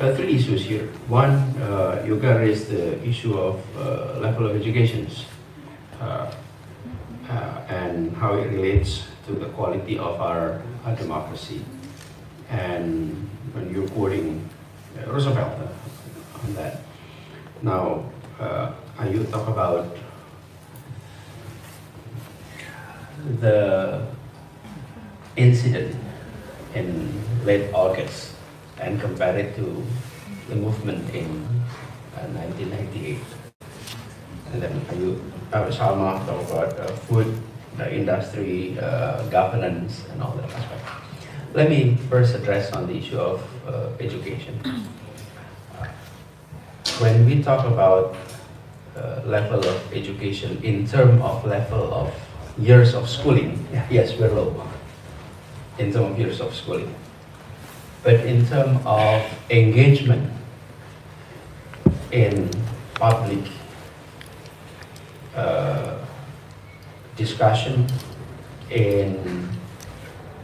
Three issues here. One, you can raise the issue of level of educations uh, and how it relates to the quality of our democracy. And when you're quoting Roosevelt on that. Now, you talk about the incident in late August and compare it to the movement in 1998. And then Salma talk about food, the industry, governance, and all that aspect. Let me first address on the issue of education. When we talk about level of education in terms of level of years of schooling, yes, we're low in terms of years of schooling. But in terms of engagement in public discussion, in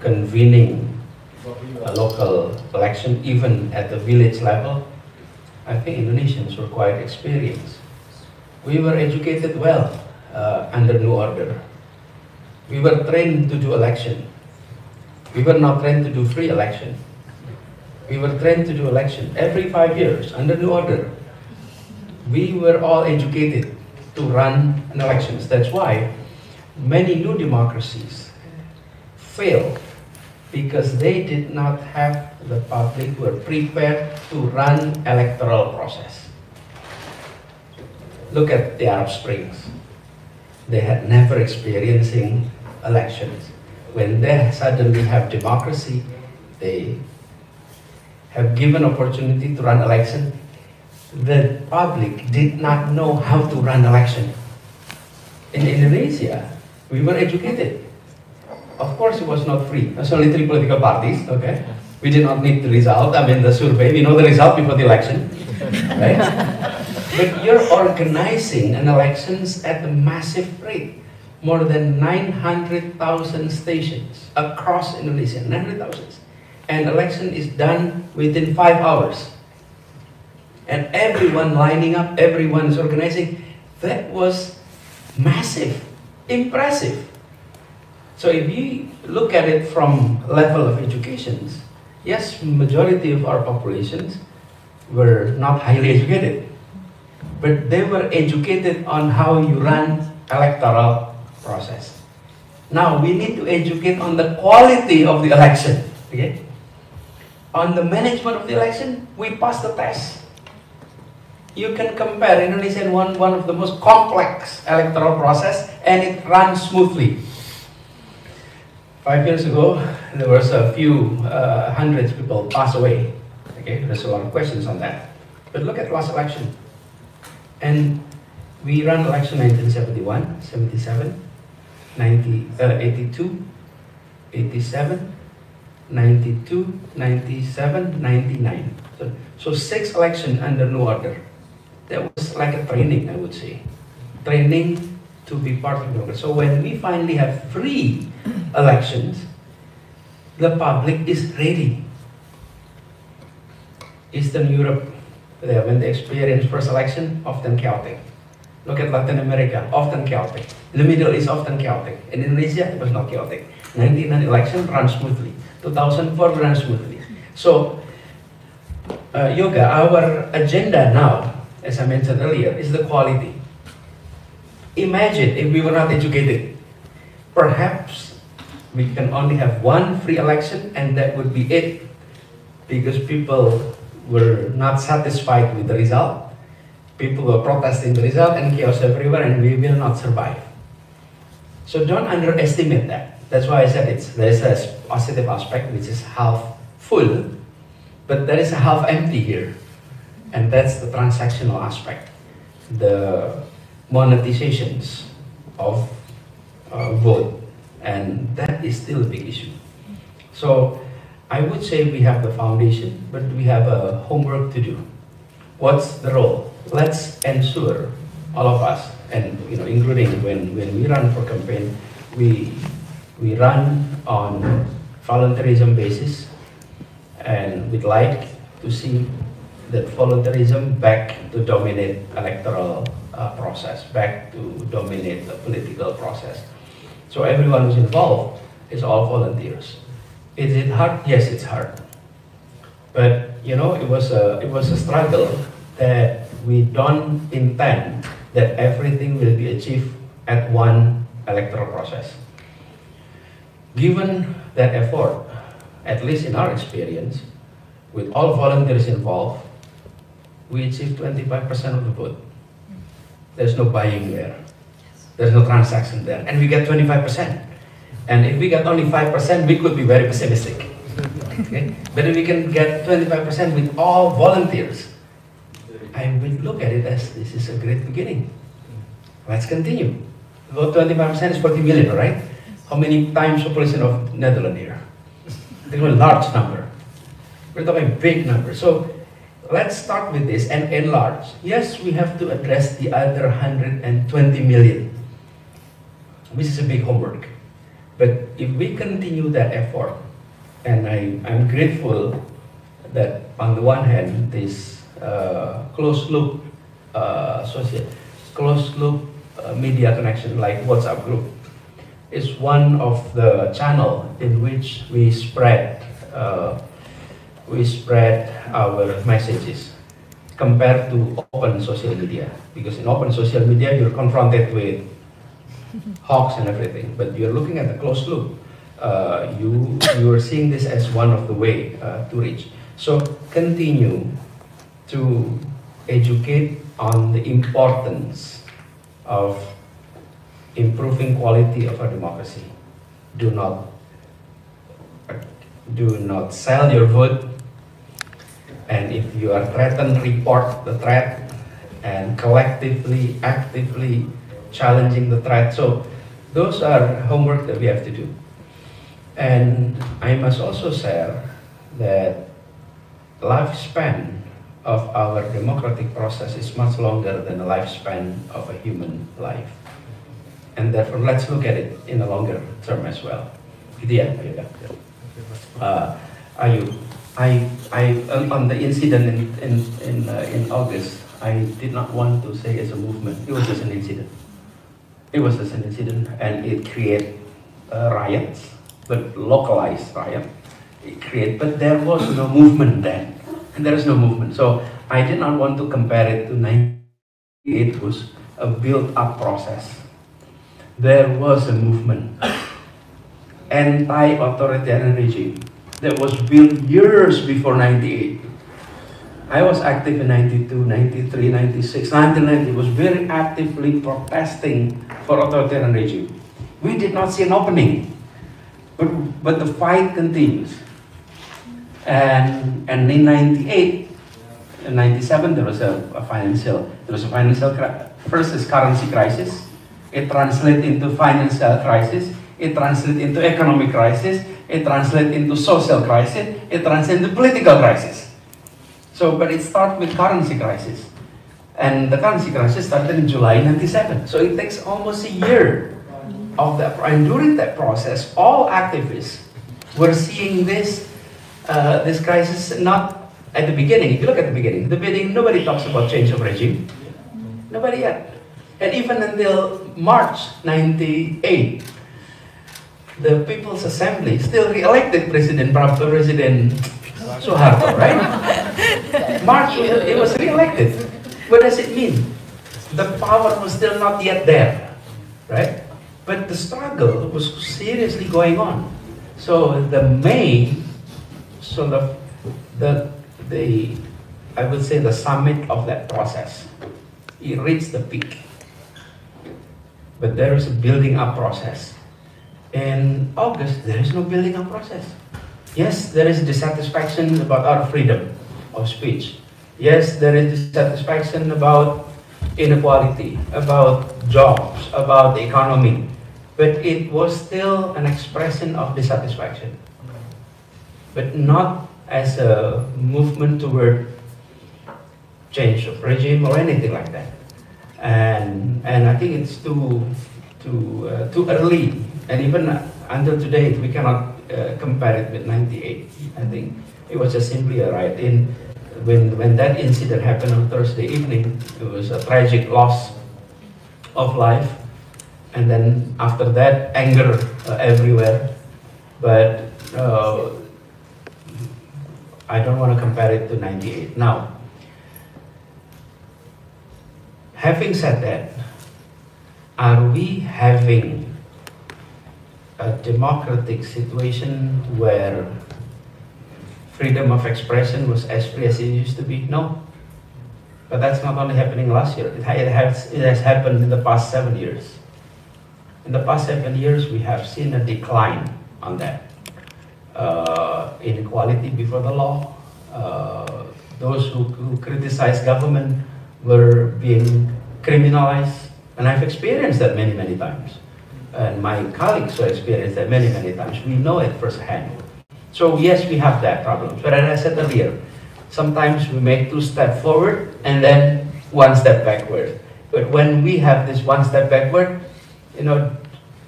convening a local election, even at the village level, I think Indonesians were quite experienced. We were educated well under New Order. We were trained to do election. We were not trained to do free election. We were trained to do election every 5 years under New Order. We were all educated to run an elections. That's why many new democracies failed, because they did not have the public who were prepared to run electoral process. Look at the Arab Springs. They had never experiencing elections. When they suddenly have democracy, they have given opportunity to run election. The public did not know how to run election. In Indonesia, we were educated. Of course, it was not free. There's only 3 political parties, okay? We did not need the result, the survey. We know the result before the election, right? But you're organizing an elections at a massive rate. More than 900,000 stations across Indonesia, 900,000. And election is done within 5 hours. And everyone lining up, everyone is organizing. That was massive, impressive. So if you look at it from level of educations, yes, majority of our populations were not highly educated, but they were educated on how you run electoral process. Now we need to educate on the quality of the election. Okay? On the management of the election, we passed the test. You can compare Indonesia in one of the most complex electoral process, and it runs smoothly. 5 years ago, there was a few hundreds of people pass away. Okay, there's a lot of questions on that. But look at last election. And we ran election 1971, 77, 82, 87, 92, 97, 99. So 6 elections under New Order. That was like a training, I would say. Training to be part of the order. So when we finally have free elections, the public is ready. Eastern Europe, when they experience first election, often chaotic. Look at Latin America, often chaotic. The Middle East, often chaotic. In Indonesia, it was not chaotic. 1999 election ran smoothly. 2004 ran smoothly. So, Yoga, our agenda now, as I mentioned earlier, is the quality. Imagine if we were not educated. Perhaps we can only have 1 free election and that would be it, because people were not satisfied with the result. People were protesting the result and chaos everywhere, and we will not survive. So don't underestimate that. That's why I said there's a positive aspect which is half full, but there is a half empty here. And that's the transactional aspect, the monetizations of vote, and that is still a big issue. So I would say we have the foundation, but we have a homework to do. What's the role? Let's ensure, all of us, and including when we run for campaign, we run on voluntarism basis, and we'd like to see that voluntarism back to dominate electoral process, back to dominate the political process. So everyone who's involved is all volunteers. Is it hard? Yes, it's hard. But you know, it was a struggle that we don't intend that everything will be achieved at one electoral process. Given that effort, at least in our experience, with all volunteers involved, we achieved 25% of the vote. There's no buying there. There's no transaction there. And we get 25%. And if we get only 5%, we could be very pessimistic. Okay? But if we can get 25% with all volunteers, I will look at it as this is a great beginning. Let's continue. About 25% is 40 million, right? How many times population of Netherlands here? It's a large number. We're talking big number. So let's start with this and enlarge. Yes, we have to address the other 120 million, which is a big homework. But if we continue that effort, and I'm grateful that on the one hand, this closed loop media connection like WhatsApp group is one of the channel in which we spread our messages compared to open social media. Because in open social media, you're confronted with hawks and everything, but you're looking at the closed loop. You are seeing this as one of the way to reach. So continue to educate on the importance of improving quality of our democracy. Do not sell your vote, and if you are threatened, report the threat, and collectively, actively challenging the threat. So those are homework that we have to do. And I must also share that lifespan of our democratic process is much longer than the lifespan of a human life. And therefore, let's look at it in a longer term as well. Gitu ya, Ayu. On the incident in August, I did not want to say it's a movement. It was just an incident. It was just an incident, and it created riots, but localized riot. But there was no movement then, and there is no movement. So I did not want to compare it to 98. It was a built-up process. There was a movement, anti-authoritarian regime, that was built years before 98. I was active in 92, 93, 96, 1990, was very actively protesting for authoritarian regime. We did not see an opening, but the fight continues. And in 98, in 97, there was a financial first is currency crisis. It translates into financial crisis. It translates into economic crisis. It translates into social crisis. It translates into political crisis. So, but it started with currency crisis. And the currency crisis started in July 97. So it takes almost a year of that. And during that process, all activists were seeing this crisis not at the beginning. If you look at the beginning, nobody talks about change of regime. Nobody yet. And even until March 98, the People's Assembly still re-elected President Suharto, right? March, it was re-elected. What does it mean? The power was still not yet there, right? But the struggle was seriously going on. So I would say the summit of that process, it reached the peak. But there is a building up process. In August, there is no building up process. Yes, there is dissatisfaction about our freedom of speech. Yes, there is dissatisfaction about inequality, about jobs, about the economy. But it was still an expression of dissatisfaction. But not as a movement toward change of regime or anything like that. And I think it's too early. And even until today, we cannot compare it with 98. I think it was just simply a riot. when that incident happened on Thursday evening, it was a tragic loss of life. And then after that, anger everywhere. But I don't want to compare it to 98. Now, having said that, are we having a democratic situation where freedom of expression was as free as it used to be? No. But that's not only happening last year. It has happened in the past 7 years. In the past 7 years, we have seen a decline on that. Inequality before the law. Those who criticize government were being criminalized. And I've experienced that many, many times. And my colleagues have experienced that many, many times. We know it firsthand. So yes, we have that problem. But as I said earlier, sometimes we make 2 steps forward and then 1 step backward. But when we have this 1 step backward,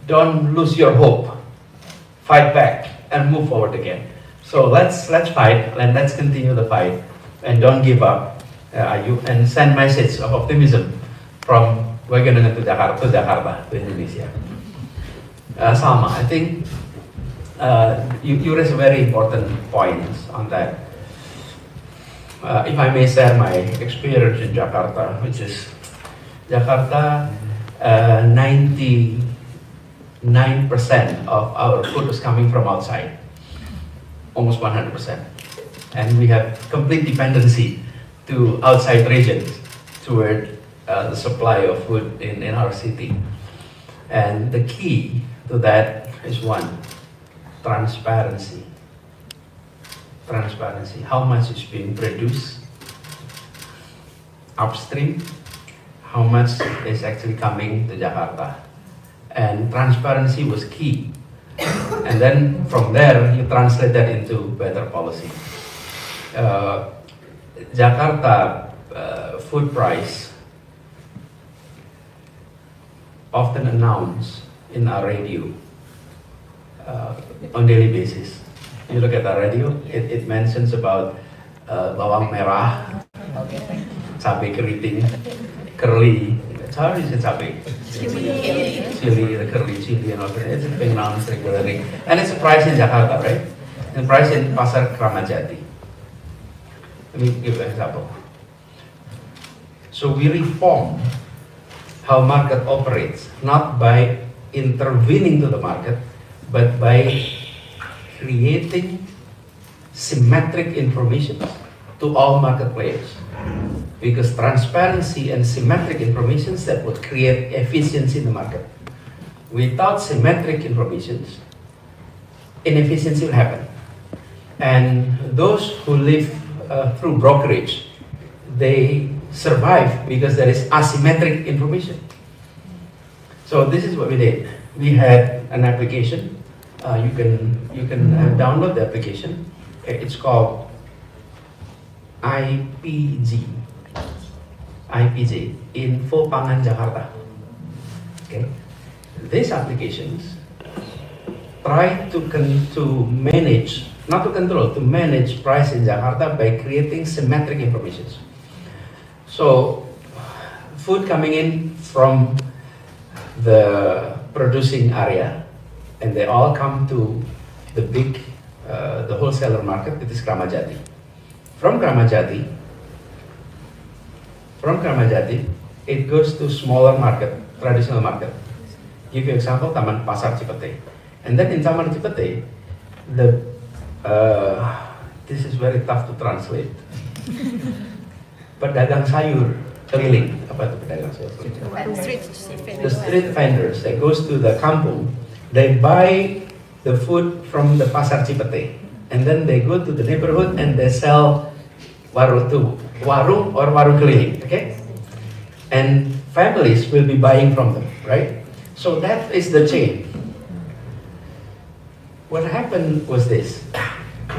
don't lose your hope. Fight back and move forward again. So let's fight and let's continue the fight and don't give up. And send message of optimism from Wageningen to Jakarta, to Indonesia. Salma, I think you raised a very important point on that. If I may share my experience in Jakarta, which is Jakarta, 99% of our food is coming from outside, almost 100%. And we have complete dependency to outside regions toward the supply of food in our city. And the key to that is 1, transparency. Transparency, how much is being produced upstream, how much is actually coming to Jakarta. And transparency was key. And then from there, you translate that into better policy. Jakarta food price often announced in our radio on daily basis. You look at the radio, it mentions about bawang merah, cabai keriting, curly. How is it cabai? Chili, the curly chili and all that. It's being announced regularly. And it's a price in Jakarta, right? And price in Pasar Kramat Jati. Let me give an example. So we reform how market operates, not by intervening to the market, but by creating symmetric information to all market players. Because transparency and symmetric information that would create efficiency in the market. Without symmetric information, inefficiency will happen. And those who live through brokerage, they survive because there is asymmetric information. So this is what we did. We had an application. You can download the application. It's called IPJ, Info Pangan Jakarta. Okay, these applications try to manage, not to control, to manage price in Jakarta by creating symmetric information. So, food coming in from the producing area, and they all come to the big, the wholesaler market, it is Kramat Jati. From Kramat Jati, it goes to smaller market, traditional market. Give you example, Taman Pasar Cipete. And then in Taman Cipete, this is very tough to translate. Pedagang sayur keliling, apa itu pedagang sayur keliling? The street vendors that goes to the kampung, they buy the food from the Pasar Cipete, and then they go to the neighborhood and they sell warung or warung keliling, okay? And families will be buying from them, right? So that is the chain. What happened was this: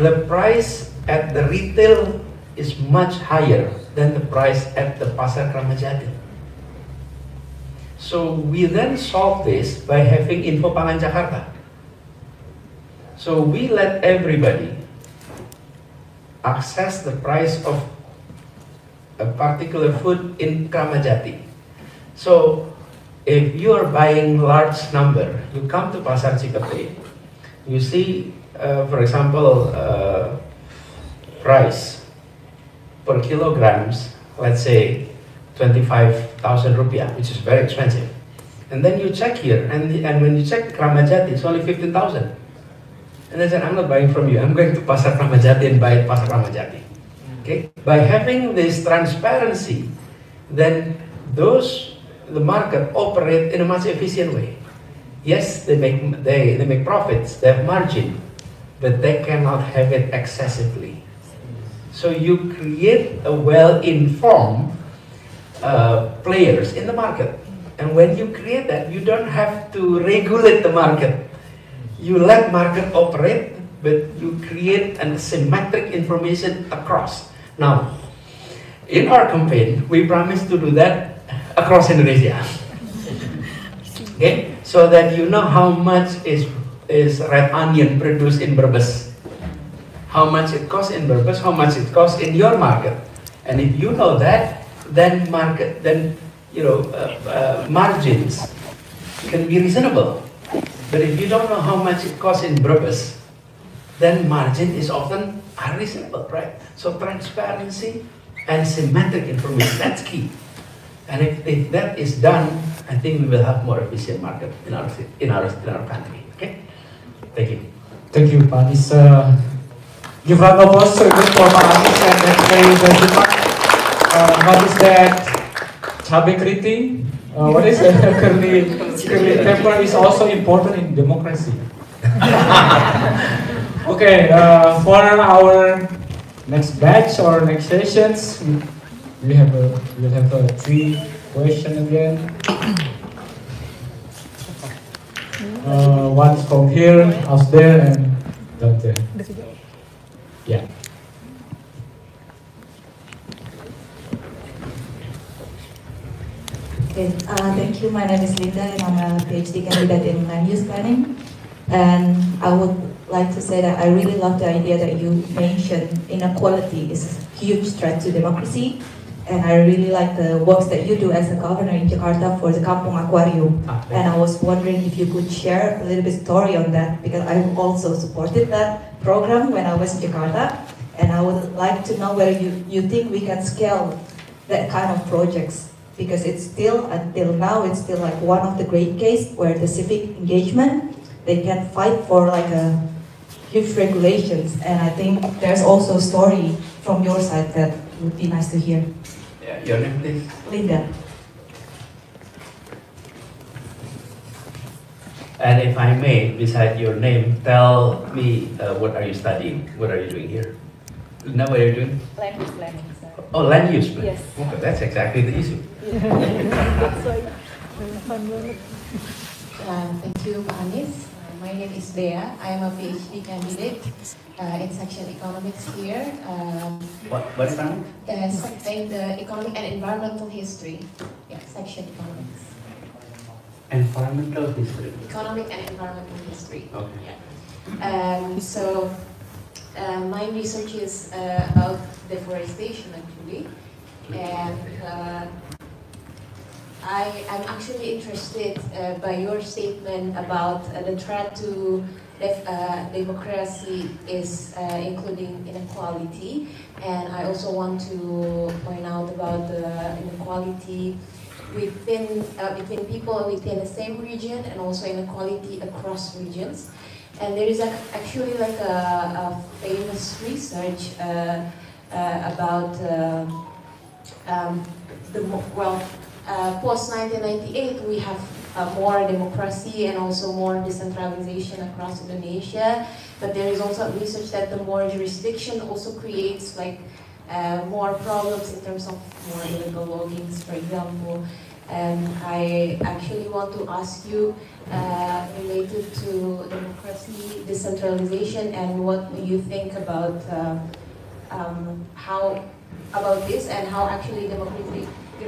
the price at the retail is much higher than the price at the Pasar Kramat Jati. So we then solved this by having Info Pangan Jakarta. So we let everybody access the price of a particular food in Kramajati. So if you are buying large number, you come to Pasar Cikampek, you see, for example, price per kilograms, let's say 25,000 rupiah, which is very expensive. And then you check here, and when you check Kramajati, it's only 15,000. And I said, I'm not buying from you, I'm going to Pasar Kramajati and buy at Pasar Kramajati. Okay? By having this transparency, then the market operate in a much efficient way. Yes, they make profits, they have margin, but they cannot have it excessively. So you create a well-informed players in the market. And when you create that, you don't have to regulate the market. You let market operate, but you create a symmetric information across. Now, in our campaign, we promise to do that across Indonesia. Okay, so that you know how much is red onion produced in Brebes, how much it costs in Brebes, how much it costs in your market, and if you know that, then margins can be reasonable. But if you don't know how much it costs in Brebes, then margin is often unreasonable, right? So transparency and symmetric information, that's key. And if that is done, I think we will have more efficient market in our country. Okay? Thank you. Thank you, Pak Anies. Give round of applause for Pak Anies and very part. What is that? Cabai keriting? What is that? Curly pepper is also important in democracy. Okay, for our next batch or next sessions, we'll have a 3 question again. One is from here, out there, and down there. Yeah. Okay, thank you. My name is Linda and I'm a PhD candidate in land use planning. And I would like to say that I really love the idea that you mentioned inequality is a huge threat to democracy. And I really like the works that you do as a governor in Jakarta for the Kampung Aquarium. And I was wondering if you could share a little bit story on that, because I also supported that program when I was in Jakarta. And I would like to know whether you think we can scale that kind of projects, because it's still, until now, it's still like one of the great cases where the civic engagement, they can fight for like a huge regulations. And I think there's also a story from your side that would be nice to hear. Yeah, your name please? Linda. And if I may, beside your name, tell me what are you studying? What are you doing here? Now what are you doing? Land use planning, sir. Oh, land use planning. Yes. Okay, that's exactly the issue. Thank you, Pak Anies. My name is Dea. I am a PhD candidate in section economics here. What is that? In the economic and environmental history. Yeah, section economics. Environmental history. Economic and environmental history. Okay. Yeah. My research is about deforestation actually, and I am actually interested by your statement about the threat to democracy is including inequality, and I also want to point out about the inequality within between people within the same region, and also inequality across regions. And there is actually like a famous research about post-1998 we have more democracy and also more decentralization across Indonesia. But there is also research that the more jurisdiction also creates like more problems in terms of more illegal loggings, for example. And I actually want to ask you related to democracy, decentralization, and what do you think about how about this, and how actually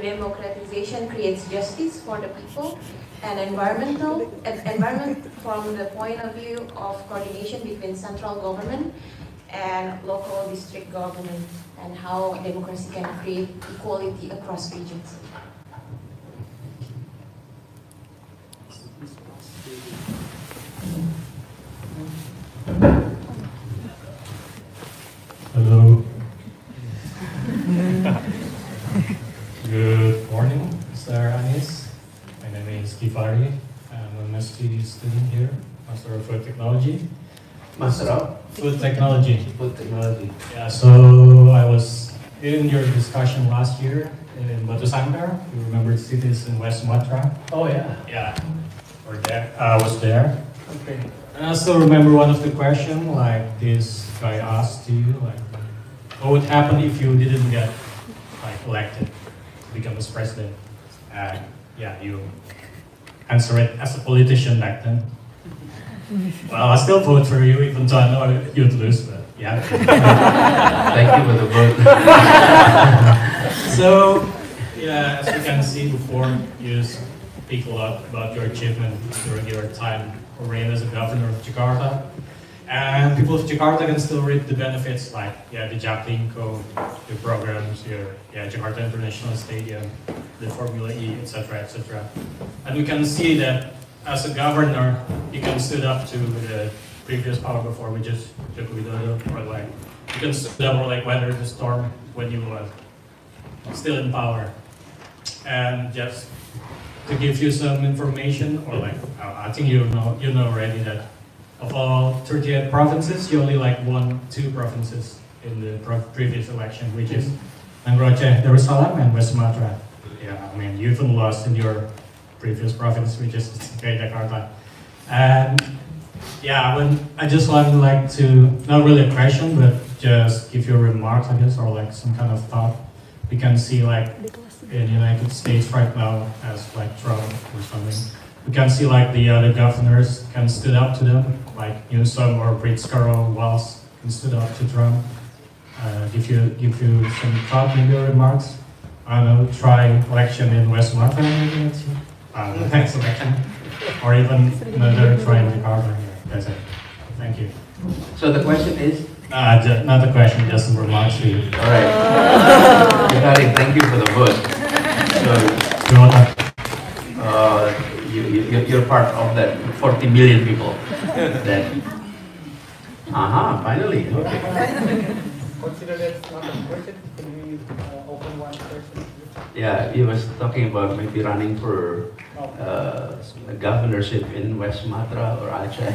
democratization creates justice for the people, and environment from the point of view of coordination between central government and local district government, and how democracy can create equality across regions. Hello. Good morning, Mr. Anis. My name is Kifari. I'm a master student here, Master of Food Technology. Master of Food Technology. Food Technology. Yeah, so I was in your discussion last year in Batu Sangkar. You remember cities in West Sumatra? Oh yeah. Yeah, or there. I was there. Okay. And I still remember one of the questions, like this guy asked you, like, what would happen if you didn't get like elected to become as president? And yeah, you answer it as a politician back then. Well, I still vote for you, even though I know you'd lose, but yeah. Thank you for the vote. So, yeah, as you can see before, you speak a lot about your achievement during your time reign as a governor of Jakarta. And people of Jakarta can still reap the benefits like, yeah, the Jakling Code, the programs, your Jakarta International Stadium, the Formula E, etc., etc. And we can see that as a governor, you can stood up to the previous power before, which is Joko Widodo, or like, you can stood up or like weather the storm when you were still in power. And just to give you some information, or like, I think you know already that of all 38 provinces, you only like won 2 provinces in the previous election, which is Aceh, Darussalam, and West Sumatra. Yeah, I mean, you even lost in your previous province, which is Jakarta. And yeah, I just want like to, not really a question, but just give you remarks, I guess, or like some kind of thought. We can see like in the United States right now as like Trump or something. We can see like the other governors can stood up to them, like Newsom or Pritzker Walz can stood up to Trump. Give you some thought, maybe remarks. I don't know, try election in West Sumatra, maybe let's see. Next election, or even another try in Jakarta here. That's it. Thank you. So the question is? Not a question, just some remarks to you. All right. Thank you for the vote. So, you're part of that 40 million people. That. Finally. Okay. Consider that's not a question. Can we open one person? Yeah, he was talking about maybe running for a governorship in West Sumatra or Aceh.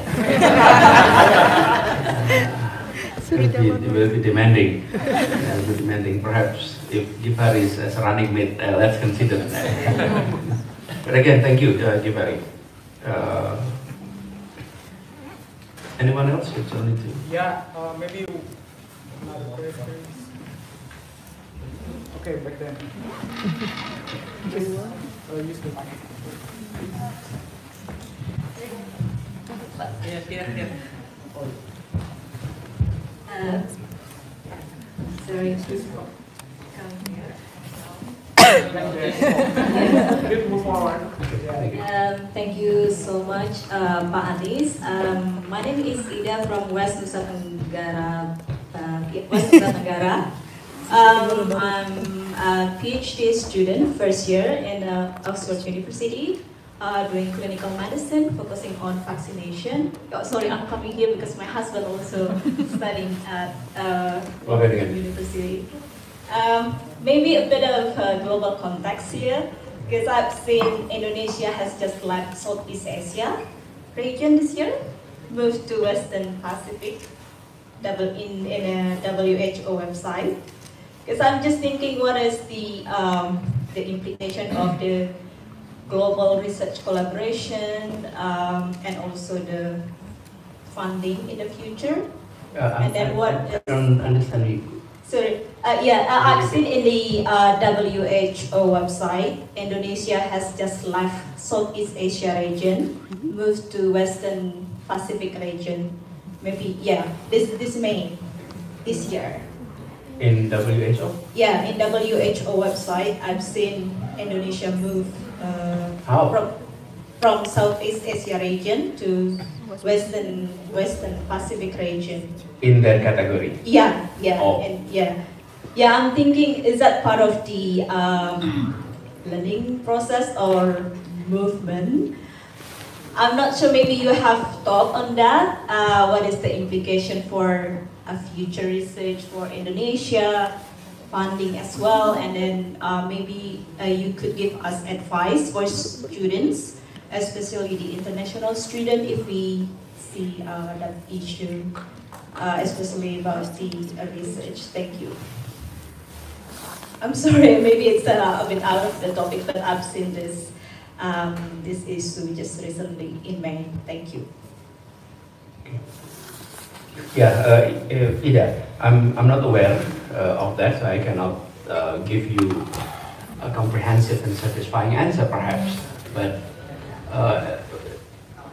It will be demanding. Perhaps if Gifari is as running mate, let's consider that. But again, thank you, Gifari. Anyone else? It's only 2. Yeah, maybe another question. Okay, back then. Just use the mic. Here. Sorry. Move forward. Thank you so much, Pak Anis. My name is Ida from West Nusa Tenggara. I'm a PhD student, first year in Oxford University, doing clinical medicine, focusing on vaccination. Oh, sorry, I'm coming here because my husband also studying at Oxford University. Maybe a bit of global context here, because I've seen Indonesia has just left Southeast Asia region this year, moved to Western Pacific, in a WHO website. Because I'm just thinking, what is the implication of the global research collaboration and also the funding in the future? And then what? I don't understand you. Sorry. I've seen in the WHO website, Indonesia has just left Southeast Asia region, moved to Western Pacific region. Maybe, this May, this year. In WHO? Yeah, in WHO website, I've seen Indonesia move How? from from Southeast Asia region to Western Pacific region. In that category? Yeah, yeah, Oh. and yeah. Yeah, I'm thinking, is that part of the learning process or movement? I'm not sure, maybe you have thought on that. What is the implication for a future research for Indonesia, funding as well, and then maybe you could give us advice for students, especially the international student, if we see that issue, especially about the research. Thank you. I'm sorry, maybe it's a bit out of the topic, but I've seen this issue just recently in May. Thank you. Yeah, Ida, I'm not aware of that, so I cannot give you a comprehensive and satisfying answer, perhaps. But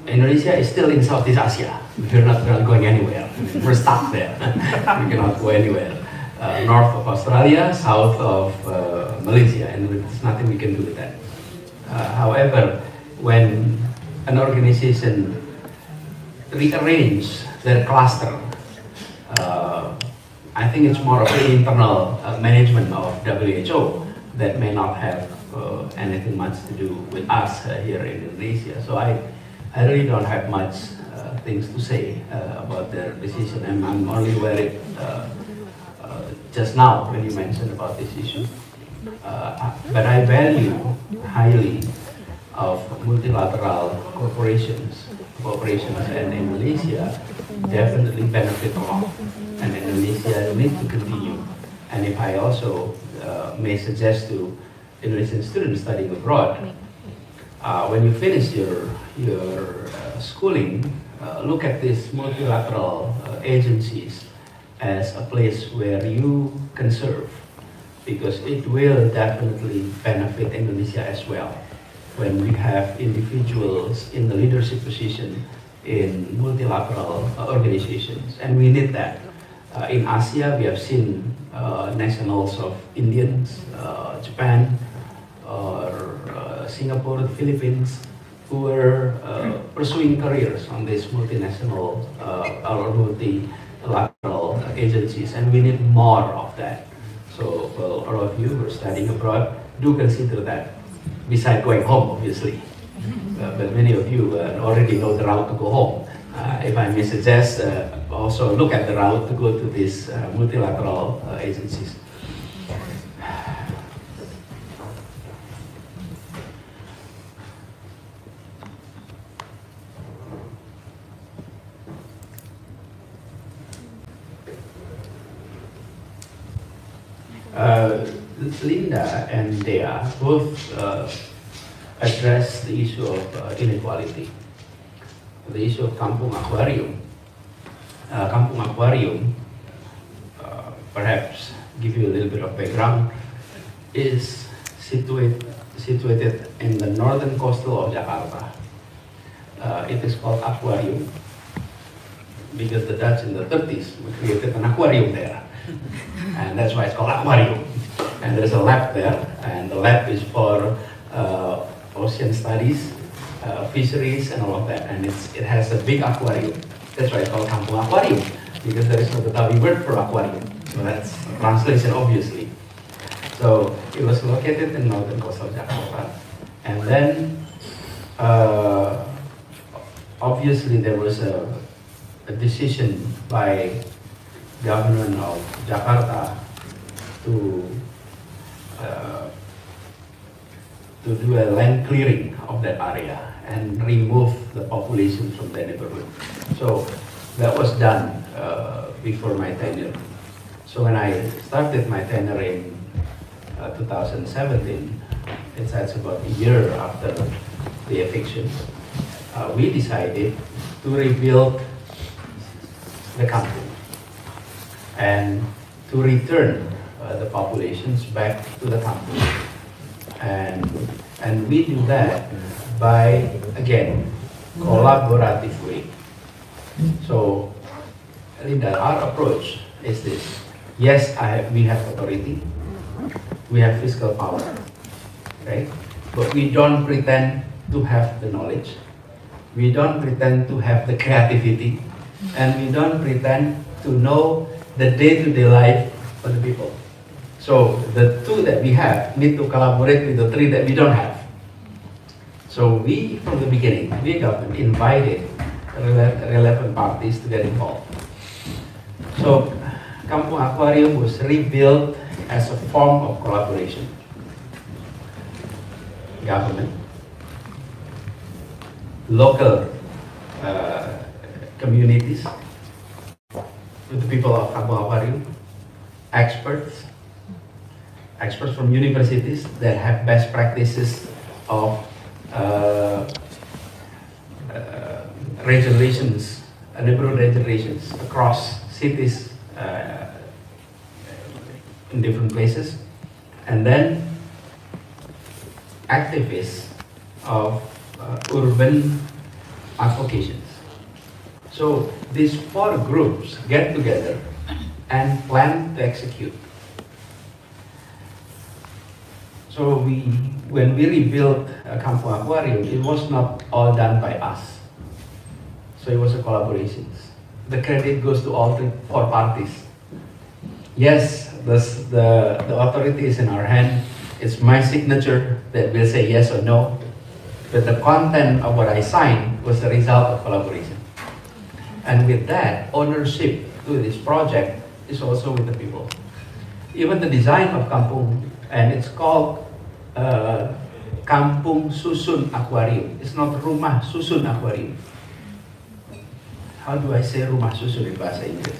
Indonesia is still in Southeast Asia. We're not going anywhere. We're stuck there. We cannot go anywhere. North of Australia, south of Malaysia, and there's nothing we can do with that. However, when an organization rearrange their cluster, I think it's more of the internal management of WHO that may not have anything much to do with us here in Indonesia. So I really don't have much things to say about their decision, and I'm only worried just now when you mentioned about this issue. But I value highly of multilateral cooperation, and Indonesia definitely benefit a lot, and Indonesia needs to continue. And if I also may suggest to Indonesian students studying abroad, when you finish your schooling, look at these multilateral agencies as a place where you can serve, because it will definitely benefit Indonesia as well when we have individuals in the leadership position in multilateral organizations, and we need that. In Asia, we have seen nationals of Indians, Japan, or Singapore, the Philippines, who were pursuing careers on these multinational or multilateral agencies, and we need more of that. So, well, all of you who are studying abroad, do consider that, besides going home, obviously. But many of you already know the route to go home. If I may suggest, also look at the route to go to these multilateral agencies. Linda and Dea both address the issue of inequality. The issue of Kampung Aquarium. Kampung Aquarium, perhaps give you a little bit of background, is situated in the northern coastal of Jakarta. It is called aquarium because the Dutch in the 30s created an aquarium there. And that's why it's called aquarium. And there's a lab there, and the lab is for ocean studies, fisheries, and all of that. And it has a big aquarium. That's why it's called Kampung Aquarium, because there is no Betawi word for aquarium. So that's a translation, obviously. So it was located in northern coastal Jakarta. And then, obviously, there was a decision by government of Jakarta to do a land clearing of that area and remove the population from the neighborhood. So that was done before my tenure. So when I started my tenure in 2017, it's about a year after the eviction, we decided to rebuild the country and to return the populations back to the country. And we do that by, again, collaborative way. So, Linda, our approach is this. Yes, we have authority, we have fiscal power, right? But we don't pretend to have the knowledge, we don't pretend to have the creativity, and we don't pretend to know the day-to-day life of the people. So the two that we have need to collaborate with the three that we don't have. So we, from the beginning, we government invited relevant parties to get involved. So Kampung Aquarium was rebuilt as a form of collaboration. Government, local communities, with the people of Kampung Aquarium, experts from universities that have best practices of regulations, neighborhood regulations across cities in different places, and then activists of urban advocations. So these four groups get together and plan to execute. So when we rebuilt Kampung Aquarium, it was not all done by us. So it was a collaboration. The credit goes to all four parties. Yes, the authority is in our hand. It's my signature that will say yes or no. But the content of what I signed was the result of collaboration. And with that, ownership to this project is also with the people. Even the design of Kampung, and it's called Kampung Susun Aquarium. It's not Rumah Susun Aquarium. How do I say Rumah Susun in bahasa Inggris?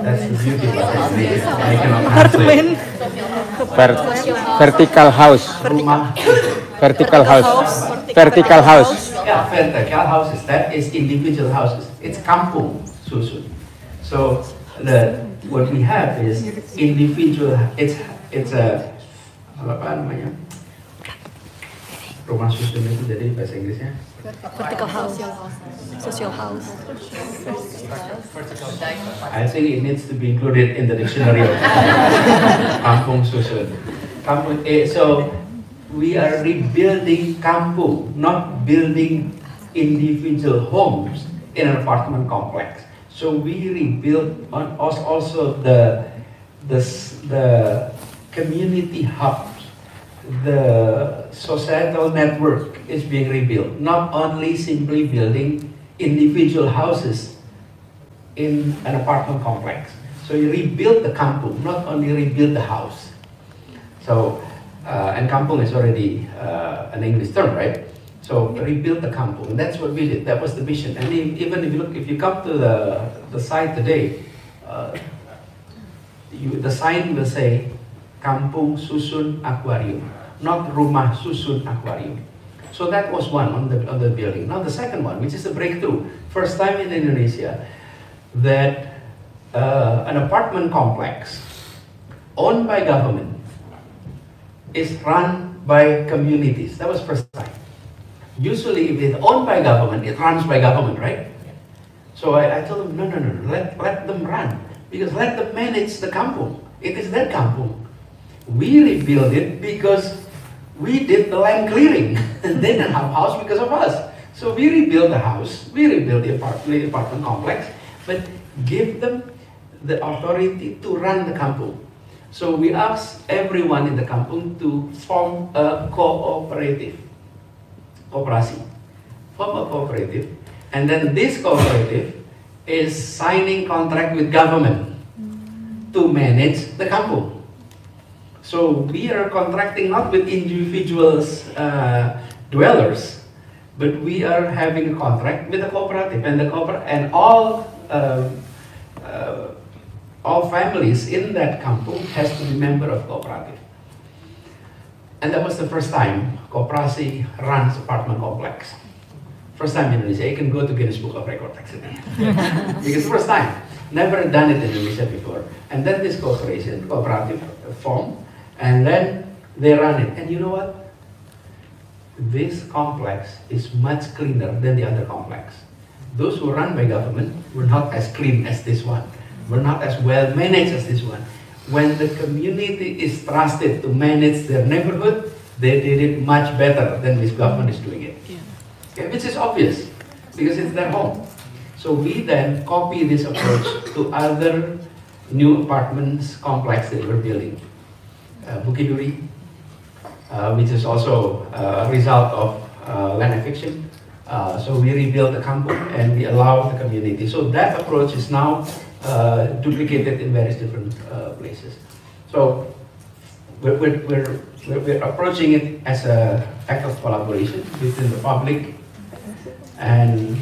That's the beauty of bahasa Inggris. I cannot translate. Vertical house. Rumah Vertical house. Vertical house. Yeah, vertical houses. That is individual houses. It's Kampung Susun. So what we have is individual. It's a apa namanya? Rumah susun itu jadi bahasa Inggrisnya vertical house, social house. I think it needs to be included in the dictionary of Kampung Susun. So we are rebuilding kampung, not building individual homes in an apartment complex. So we rebuild also the community hubs. The societal network is being rebuilt, not only simply building individual houses in an apartment complex. So you rebuild the kampung, not only rebuild the house. So, and kampung is already an English term, right? So rebuild the kampung, that's what we did, that was the vision. And even if you come to the site today, the sign will say, Kampung Susun Aquarium, not Rumah Susun Aquarium. So that was one on the building. Now the second one, which is a breakthrough, first time in Indonesia, that an apartment complex owned by government is run by communities. That was first time. Usually if it's owned by government, it runs by government, right? So I told them, no, let them run, because let them manage the kampung. It is their kampung. We rebuild it because we did the land clearing. They didn't have a house because of us. So we rebuild the house, we rebuild the apartment complex, but give them the authority to run the kampung. So we asked everyone in the kampung to form a cooperative. Kooperasi. Form a cooperative. And then this cooperative is signing contract with government to manage the kampung. So we are contracting not with individuals, dwellers, but we are having a contract with a cooperative, and all families in that kampung has to be member of cooperative. And that was the first time Kooperasi runs apartment complex. First time in Indonesia. You can go to Guinness Book of Records actually. Because first time, never done it in Indonesia before. And then this cooperative formed. And then they run it. And you know what? This complex is much cleaner than the other complex. Those who run by government were not as clean as this one. Were not as well managed as this one. when the community is trusted to manage their neighborhood, they did it much better than this government is doing it. Okay, which is obvious, because it's their home. So we then copy this approach to other new apartments complex that we're building. Bukit Duri, which is also a result of land eviction. So we rebuild the kampung and we allow the community. So that approach is now duplicated in various different places. So we're approaching it as an act of collaboration between the public and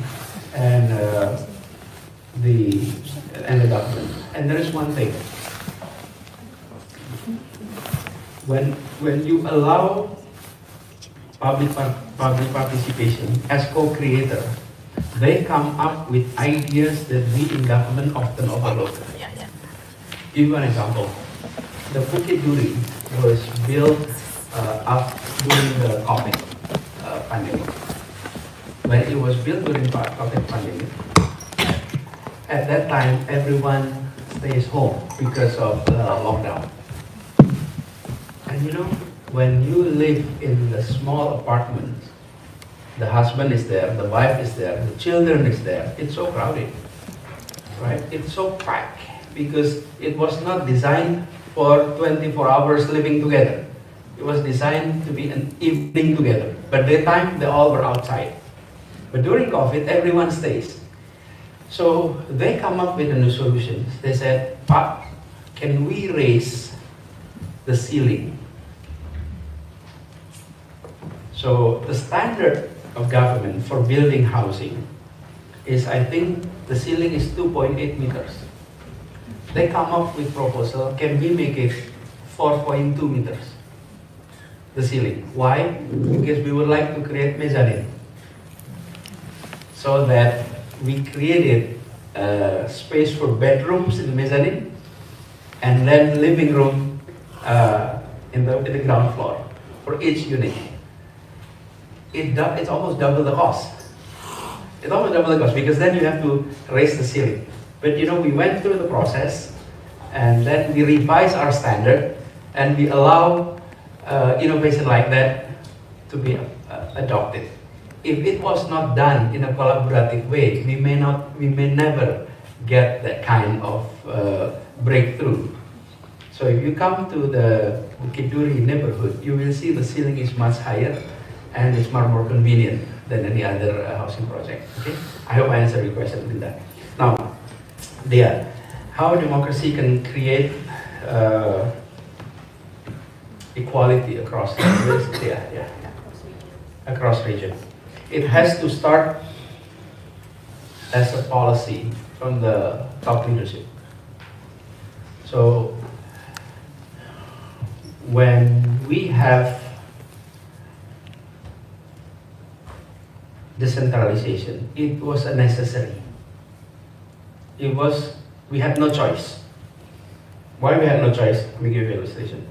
the government. And there is one thing. When you allow public participation as co-creator, they come up with ideas that we in government often overlook. Give you an example. The Bukit Duri was built up during the COVID pandemic. When it was built during the COVID pandemic, at that time everyone stays home because of the lockdown. And you know, when you live in the small apartments, the husband is there, the wife is there, the children is there, it's so crowded, right? It's so packed because it was not designed for 24 hours living together. It was designed to be an evening together. But daytime, they all were outside. But during COVID, everyone stays. So they come up with a new solution. They said, "Pak, can we raise the ceiling?" So the standard of government for building housing is, I think, the ceiling is 2.8 meters. They come up with proposal, can we make it 4.2 meters? The ceiling. Why? Because we would like to create mezzanine. So that we created space for bedrooms in the mezzanine and then living room in the ground floor for each unit. It's almost double the cost. It's almost double the cost because then you have to raise the ceiling. But you know, we went through the process and then we revised our standard and we allow innovation like that to be adopted. If it was not done in a collaborative way, we may never get that kind of breakthrough. So if you come to the Bukit Duri neighborhood, you will see the ceiling is much higher and it's much more convenient than any other housing project. Okay? I hope I answered your question with that. Now, how democracy can create equality across across region. It has to start as a policy from the top leadership. So when we have decentralization, it was a necessary. We had no choice. Why we had no choice? Let me give you an illustration.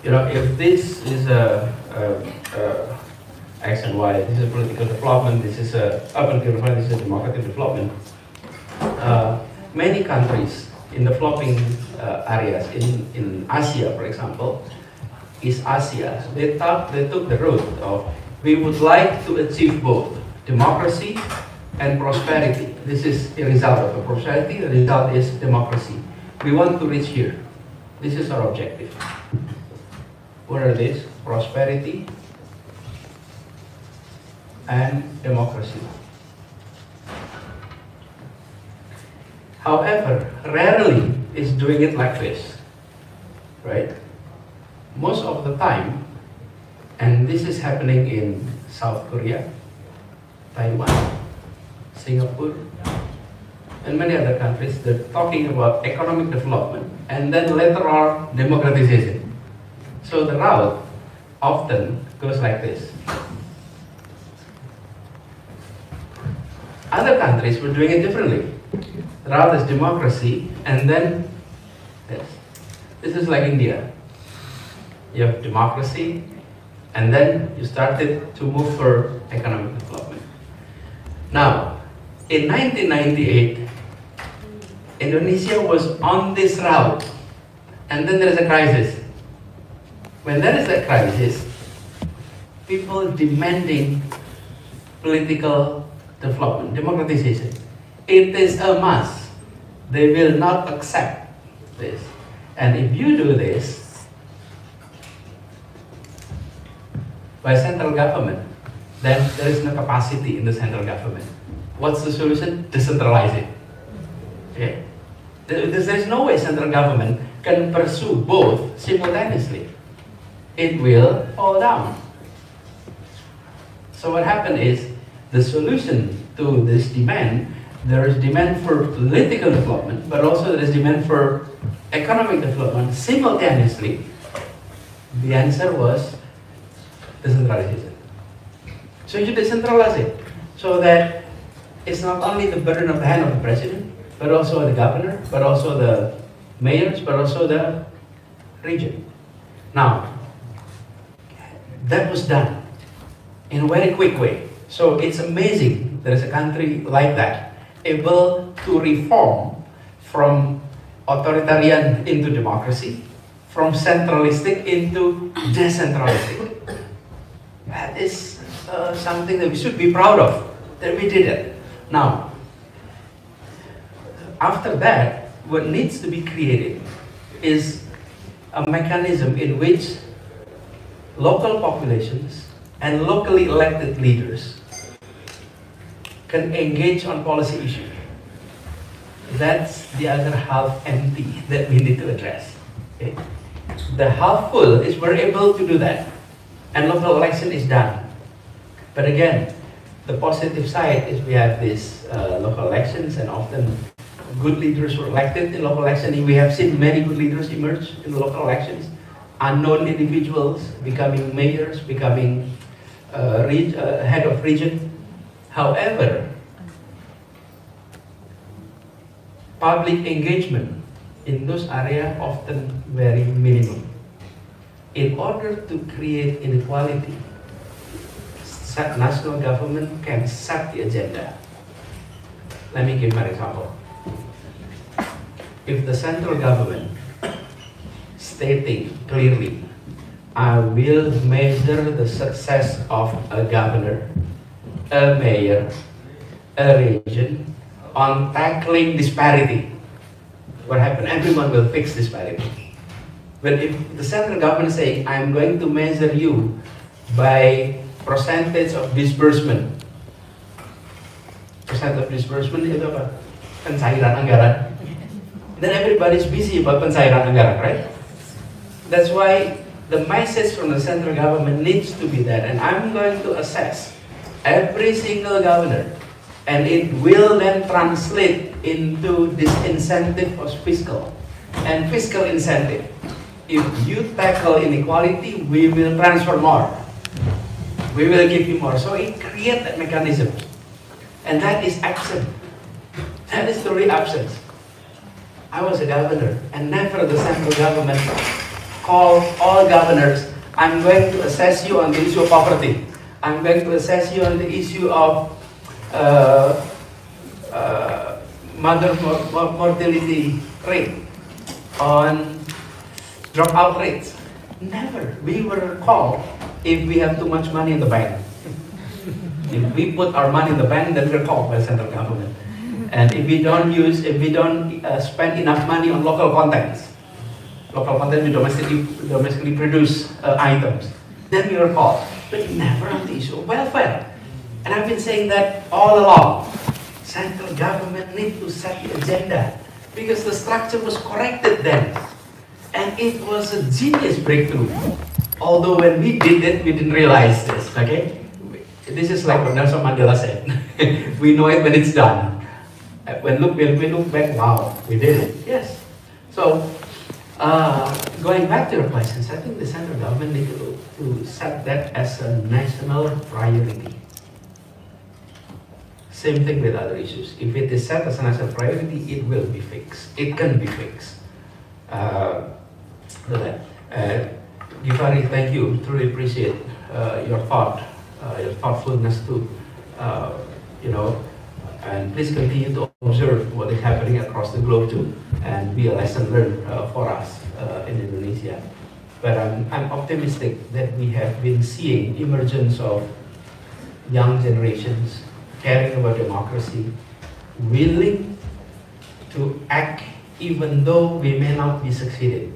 You know, if this is a X and Y, this is a political development, this is a urban development, this is a democratic development, many countries in developing areas, in Asia, for example, East Asia, they took the road of, we would like to achieve both democracy and prosperity. This is a result of the prosperity, the result is democracy. We want to reach here. This is our objective. What are these? Prosperity and democracy. However, rarely is doing it like this, right? Most of the time, and this is happening in South Korea, Taiwan, Singapore, and many other countries. They're talking about economic development and then later on democratization. So the route often goes like this. Other countries were doing it differently. The route is democracy and then this. This is like India. You have democracy and then you started to move for economic development. Now, in 1998, Indonesia was on this route and then there is a crisis. When there is a crisis, people demanding political development, democratization. It is a must. They will not accept this. And if you do this by central government, then there is no capacity in the central government. What's the solution? Decentralize it. Okay? There is no way central government can pursue both simultaneously. It will fall down. So what happened is, the solution to this demand, there is demand for political development, but also there is demand for economic development simultaneously. The answer was decentralization. So you decentralize it so that it's not only the burden of the hand of the president, but also the governor, but also the mayors, but also the region. Now, that was done in a very quick way. So it's amazing there is a country like that able to reform from authoritarian into democracy, from centralistic into decentralistic. That is something that we should be proud of, that we did it. Now, after that, what needs to be created is a mechanism in which local populations and locally elected leaders can engage on policy issues. That's the other half empty that we need to address. Okay? The half full is we're able to do that, and local election is done. But again, the positive side is we have these local elections, and often good leaders were elected in local elections. We have seen many good leaders emerge in the local elections. Unknown individuals becoming mayors, becoming head of region. However, public engagement in those areas often very minimum. In order to create inequality, national government can set the agenda. Let me give an example. If the central government stating clearly, I will measure the success of a governor, a mayor, a region on tackling disparity. What happened? Everyone will fix disparity. But if the central government is saying, I'm going to measure you by percentage of disbursement. Percent of disbursement itu apa? Pencairan anggaran. Then everybody's busy about pencairan anggaran, right? That's why the message from the central government needs to be that, and I'm going to assess every single governor, and it will then translate into this incentive of fiscal and fiscal incentive. If you tackle inequality, we will transfer more. We will give you more. So it creates that mechanism. And that is absent. That is the real absence. I was a governor, and never the central government called all governors, I'm going to assess you on the issue of poverty. I'm going to assess you on the issue of mother mortality rate, on dropout rates. Never. We were called if we have too much money in the bank. If we put our money in the bank, then we're called by the central government. And if we don't spend enough money on local contents, we domestically produce items, then we are called. But never on the issue of welfare. And I've been saying that all along. Central government needs to set the agenda because the structure was corrected then. And it was a genius breakthrough. Although when we did it, we didn't realize this, okay? this is like what Nelson Mandela said. We know it when it's done. When we look back, wow, we did it. Yes. So, going back to your questions, I think the central government needs to set that as a national priority. Same thing with other issues. If it is set as a national priority, it will be fixed. It can be fixed. Givari, thank you. Truly appreciate your thoughtfulness too. And please continue to observe what is happening across the globe too, and be a lesson learned for us in Indonesia. But I'm optimistic that we have been seeing emergence of young generations caring about democracy, willing to act even though we may not be succeeded.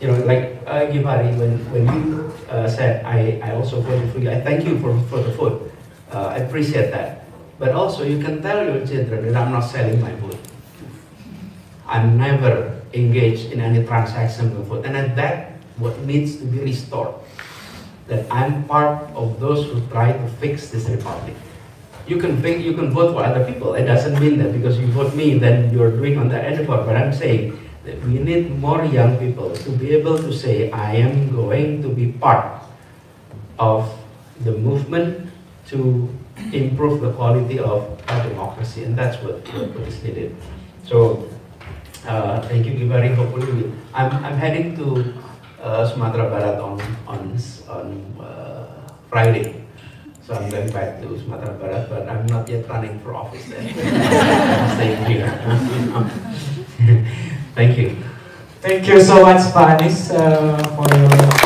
Like Givari, when you said, I also voted for you, I thank you for the vote. I appreciate that. But also you can tell your children that I'm not selling my vote. I'm never engaged in any transaction with vote. And that what needs to be restored. That I'm part of those who try to fix this republic. You can vote for other people. It doesn't mean that because you vote me, then you're doing on that effort. But I'm saying that we need more young people to be able to say, I am going to be part of the movement to improve the quality of our democracy, and that's what is needed. So, thank you, Givari. Hopefully, I'm heading to Sumatera Barat on Friday. So I'm going back to Sumatera Barat, but I'm not yet running for office there. I'm staying here. Thank you. Thank you so much, Pak Anies, for your